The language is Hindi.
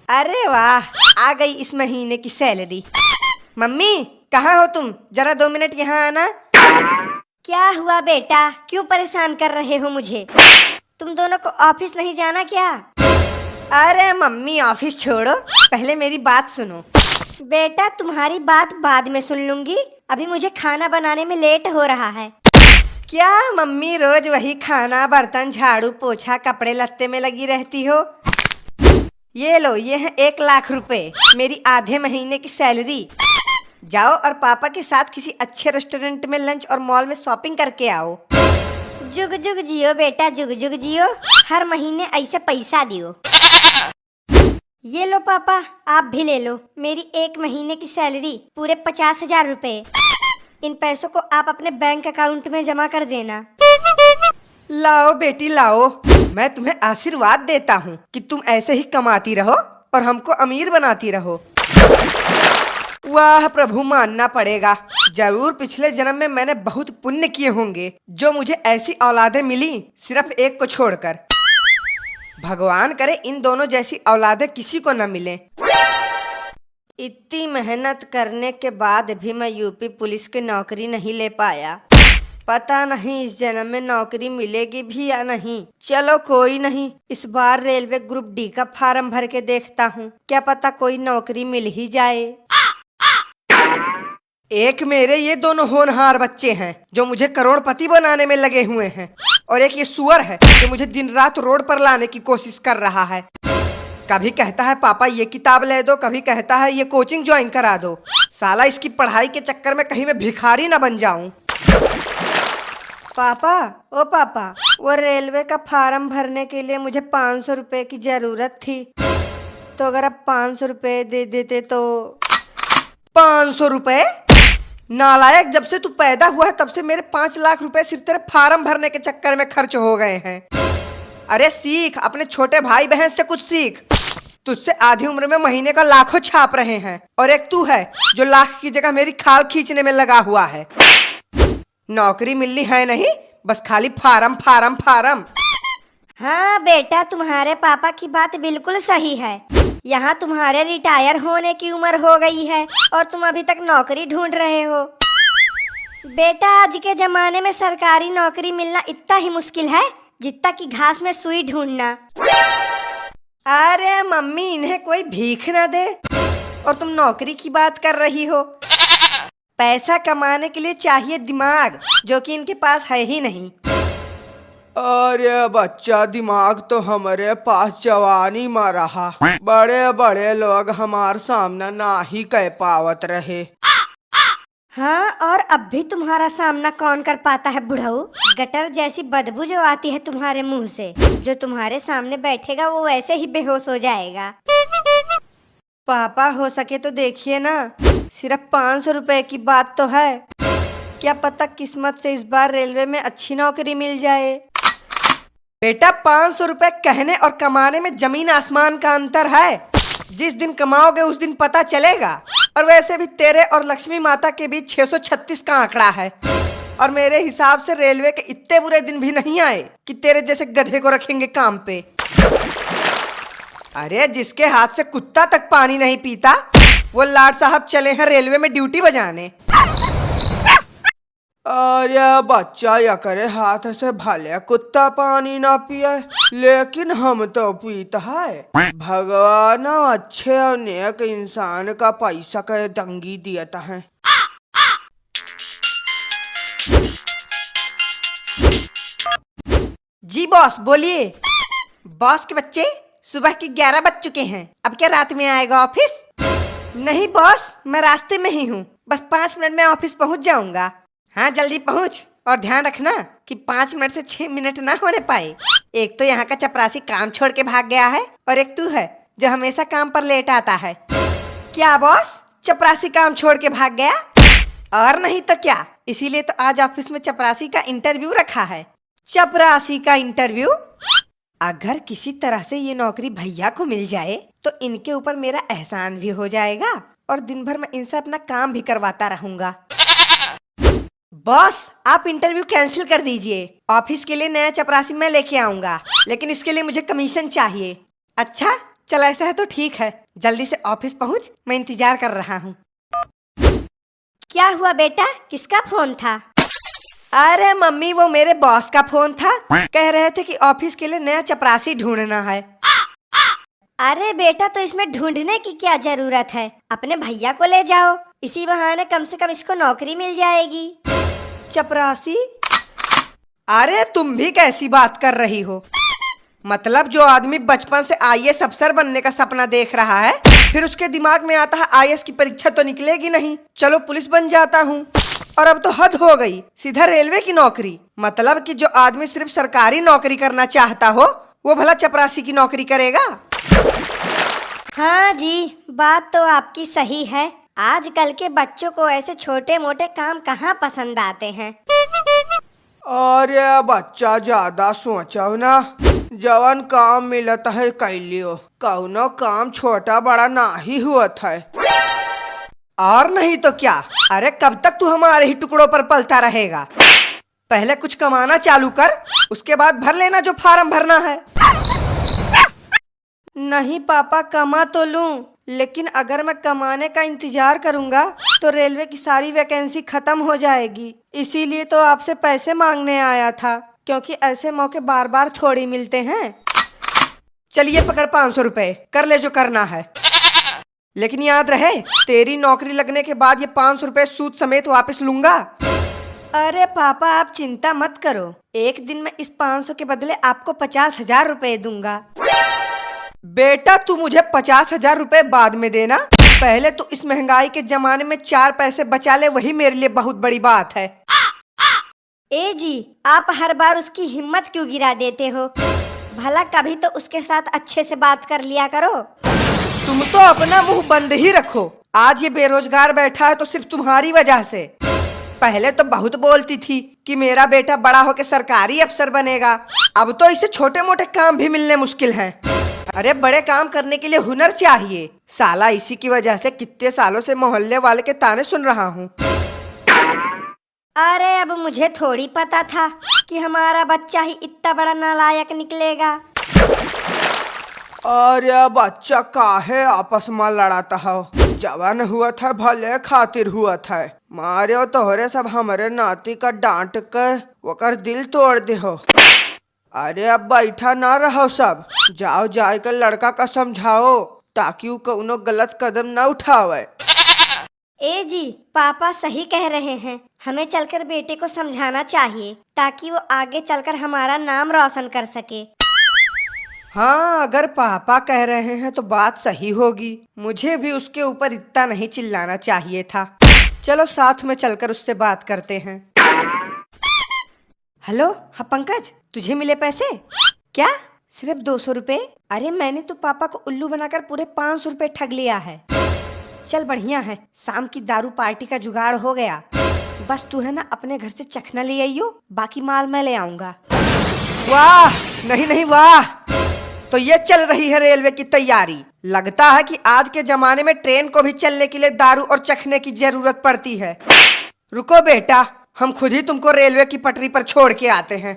अरे वाह, आ गई इस महीने की सैलरी। मम्मी कहाँ हो तुम? जरा 2 मिनट यहाँ आना। क्या हुआ बेटा, क्यों परेशान कर रहे हो मुझे? तुम दोनों को ऑफिस नहीं जाना क्या? अरे मम्मी ऑफिस छोड़ो, पहले मेरी बात सुनो। बेटा तुम्हारी बात बाद में सुन लूंगी, अभी मुझे खाना बनाने में लेट हो रहा है। क्या मम्मी रोज वही खाना, बर्तन, झाड़ू, पोछा, कपड़े लत्ते में लगी रहती हो? ये लो, ये है 1 लाख रुपए, मेरी आधे महीने की सैलरी। जाओ और पापा के साथ किसी अच्छे रेस्टोरेंट में लंच और मॉल में शॉपिंग करके आओ। जुग जुग जियो बेटा, जुग जुग जियो, हर महीने ऐसे पैसा दियो। ये लो पापा, आप भी ले लो, मेरी 1 महीने की सैलरी पूरे 50,000 रुपए। इन पैसों को आप अपने बैंक अकाउंट में जमा कर देना। लाओ बेटी लाओ, मैं तुम्हें आशीर्वाद देता हूँ कि तुम ऐसे ही कमाती रहो और हमको अमीर बनाती रहो। वाह प्रभु, मानना पड़ेगा, जरूर पिछले जन्म में मैंने बहुत पुण्य किए होंगे जो मुझे ऐसी औलादें मिली, सिर्फ एक को छोड़कर। भगवान करे इन दोनों ऐसी औलादें किसी को न मिले। इतनी मेहनत करने के बाद भी मैं यूपी पुलिस की नौकरी नहीं ले पाया। पता नहीं इस जन्म में नौकरी मिलेगी भी या नहीं। चलो कोई नहीं, इस बार रेलवे ग्रुप डी का फॉर्म भर के देखता हूँ, क्या पता कोई नौकरी मिल ही जाए। एक मेरे ये दोनों होनहार बच्चे हैं जो मुझे करोड़पति बनाने में लगे हुए हैं, और एक ये सुअर है जो मुझे दिन रात रोड पर लाने की कोशिश कर रहा है। कभी कहता है पापा ये किताब ले दो, कभी कहता है ये कोचिंग ज्वाइन करा दो। साला इसकी पढ़ाई के चक्कर में कहीं मैं भिखारी न बन जाऊं। पापा, ओ पापा, वो रेलवे का फॉर्म भरने के लिए मुझे 500 रुपए की जरूरत थी, तो अगर आप 500 रुपए दे देते तो। 500 रुपए? नालायक, जब से तू पैदा हुआ है तब से मेरे 5 लाख रुपए सिर्फ तेरे फॉर्म भरने के चक्कर में खर्च हो गए हैं। अरे सीख, अपने छोटे भाई बहन से कुछ सीख। तुझसे आधी उम्र में महीने का लाखों छाप रहे हैं, और एक तू है जो लाख की जगह मेरी खाल खींचने में लगा हुआ है। नौकरी मिलनी है नहीं, बस खाली फार्म फार्म फार्म। हाँ बेटा, तुम्हारे पापा की बात बिल्कुल सही है। यहाँ तुम्हारे रिटायर होने की उम्र हो गई है और तुम अभी तक नौकरी ढूंढ रहे हो। बेटा आज के जमाने में सरकारी नौकरी मिलना इतना ही मुश्किल है जितना कि घास में सुई ढूंढना। अरे मम्मी, इन्हें कोई भीख ना दे और तुम नौकरी की बात कर रही हो। पैसा कमाने के लिए चाहिए दिमाग, जो कि इनके पास है ही नहीं। अरे बच्चा, दिमाग तो हमारे पास जवानी में रहा, बड़े बड़े लोग हमारे सामने ना ही कह पावत रहे। हाँ, और अब भी तुम्हारा सामना कौन कर पाता है बुढ़ऊ? गटर जैसी बदबू जो आती है तुम्हारे मुंह से, जो तुम्हारे सामने बैठेगा वो वैसे ही बेहोश हो जाएगा। पापा हो सके तो देखिए ना, सिर्फ 500 रुपए की बात तो है, क्या पता किस्मत से इस बार रेलवे में अच्छी नौकरी मिल जाए। बेटा 500 रुपए कहने और कमाने में जमीन आसमान का अंतर है। जिस दिन कमाओगे उस दिन पता चलेगा। और वैसे भी तेरे और लक्ष्मी माता के बीच 636 का आंकड़ा है, और मेरे हिसाब से रेलवे के इतने बुरे दिन भी नहीं आए कि तेरे जैसे गधे को रखेंगे काम पे। अरे जिसके हाथ से कुत्ता तक पानी नहीं पीता, वो लाड साहब चले हैं रेलवे में ड्यूटी बजाने। अरे बच्चा, या करे हाथ से भले कुत्ता पानी ना पिए, लेकिन हम तो पीता है। भगवान अच्छे और नेक इंसान का पैसा के तंगी देता है। जी बॉस बोलिए। बॉस के बच्चे, सुबह के 11 बज चुके हैं, अब क्या रात में आएगा ऑफिस? नहीं बॉस, मैं रास्ते में ही हूँ, बस 5 मिनट में ऑफिस पहुँच जाऊंगा। हाँ जल्दी पहुँच, और ध्यान रखना कि 5 मिनट से 6 मिनट ना होने पाए। एक तो यहाँ का चपरासी काम छोड़ के भाग गया है, और एक तू है जो हमेशा काम पर लेट आता है। क्या बॉस, चपरासी काम छोड़ के भाग गया? और नहीं तो क्या, इसीलिए तो आज ऑफिस में चपरासी का इंटरव्यू रखा है। चपरासी का इंटरव्यू? अगर किसी तरह से ये नौकरी भैया को मिल जाए तो इनके ऊपर मेरा एहसान भी हो जाएगा, और दिन भर मैं इनसे अपना काम भी करवाता रहूंगा। बॉस आप इंटरव्यू कैंसिल कर दीजिए, ऑफिस के लिए नया चपरासी मैं लेके आऊंगा, लेकिन इसके लिए मुझे कमीशन चाहिए। अच्छा चल ऐसा है तो ठीक है, जल्दी से ऑफिस पहुंच, मैं इंतजार कर रहा हूँ। क्या हुआ बेटा, किसका फोन था? अरे मम्मी, वो मेरे बॉस का फोन था। कह रहे थे कि ऑफिस के लिए नया चपरासी ढूंढना है। अरे बेटा, तो इसमें ढूंढने की क्या जरूरत है, अपने भैया को ले जाओ, इसी बहाने कम से कम इसको नौकरी मिल जाएगी। चपरासी? अरे तुम भी कैसी बात कर रही हो? मतलब जो आदमी बचपन से आईएएस अफसर बनने का सपना देख रहा है, फिर उसके दिमाग में आता है आईएएस की परीक्षा तो निकलेगी नहीं, चलो पुलिस बन जाता हूँ। और अब तो हद हो गई, सीधा रेलवे की नौकरी। मतलब कि जो आदमी सिर्फ सरकारी नौकरी करना चाहता हो, वो भला चपरासी की नौकरी करेगा? हाँ जी, बात तो आपकी सही है। आजकल के बच्चों को ऐसे छोटे मोटे काम कहाँ पसंद आते हैं। अरे बच्चा, ज्यादा सोचो ना, जवन काम मिलत है कैलियो, कौनो काम छोटा बड़ा ना ही हुआ था। और नहीं तो क्या। अरे कब तक तू हमारे ही टुकड़ों पर पलता रहेगा? पहले कुछ कमाना चालू कर, उसके बाद भर लेना जो फार्म भरना है। नहीं पापा, कमा तो लूं, लेकिन अगर मैं कमाने का इंतजार करूंगा तो रेलवे की सारी वैकेंसी खत्म हो जाएगी। इसीलिए तो आपसे पैसे मांगने आया था, क्योंकि ऐसे मौके बार बार थोड़ी मिलते हैं। चलिए पकड़ 500 रुपए, कर ले जो करना है। लेकिन याद रहे, तेरी नौकरी लगने के बाद ये 500 रुपए सूद समेत वापस लूंगा। अरे पापा, आप चिंता मत करो, एक दिन में इस 500 के बदले आपको 50,000 रुपए दूंगा। बेटा, तू मुझे 50,000 रुपए बाद में देना, पहले तू इस महंगाई के जमाने में 4 पैसे बचा ले, वही मेरे लिए बहुत बड़ी बात है। ए जी, आप हर बार उसकी हिम्मत क्यों गिरा देते हो? भला कभी तो उसके साथ अच्छे से बात कर लिया करो। तुम तो अपना मुंह बंद ही रखो। आज ये बेरोजगार बैठा है तो सिर्फ तुम्हारी वजह से। पहले तो बहुत बोलती थी कि मेरा बेटा बड़ा होकर सरकारी अफसर बनेगा, अब तो इसे छोटे मोटे काम भी मिलने मुश्किल हैं। अरे बड़े काम करने के लिए हुनर चाहिए। साला इसी की वजह से कितने सालों से मोहल्ले वाले के ताने सुन रहा हूँ। अरे अब मुझे थोड़ी पता था कि हमारा बच्चा ही इतना बड़ा नालायक निकलेगा। अरे बच्चा, काहे आपस में लड़ाता हो? जवान हुआ था भले खातिर हुआ था, मारे तोहरे सब हमारे नाती का डांट कर वकर दिल तोड़ दे हो। अरे अब बैठा ना रहो सब, जाओ जाकर लड़का का समझाओ ताकि वो कोनो गलत कदम न उठावे। ए जी, पापा सही कह रहे हैं, हमें चलकर बेटे को समझाना चाहिए ताकि वो आगे चलकर हमारा नाम रोशन कर सके। हाँ, अगर पापा कह रहे हैं तो बात सही होगी। मुझे भी उसके ऊपर इतना नहीं चिल्लाना चाहिए था। चलो साथ में चलकर उससे बात करते हैं। हेलो, हाँ पंकज, तुझे मिले पैसे? क्या, सिर्फ 200 रुपए? अरे मैंने तो पापा को उल्लू बनाकर पूरे 500 रुपए ठग लिया है। चल बढ़िया है, शाम की दारू पार्टी का जुगाड़ हो गया। बस तू है ना अपने घर से चखना ले आइयो, बाकी माल मैं ले आऊंगा। वाह, नहीं नहीं वाह। तो ये चल रही है रेलवे की तैयारी। लगता है कि आज के जमाने में ट्रेन को भी चलने के लिए दारू और चखने की जरूरत पड़ती है। रुको बेटा, हम खुद ही तुमको रेलवे की पटरी पर छोड़ के आते हैं।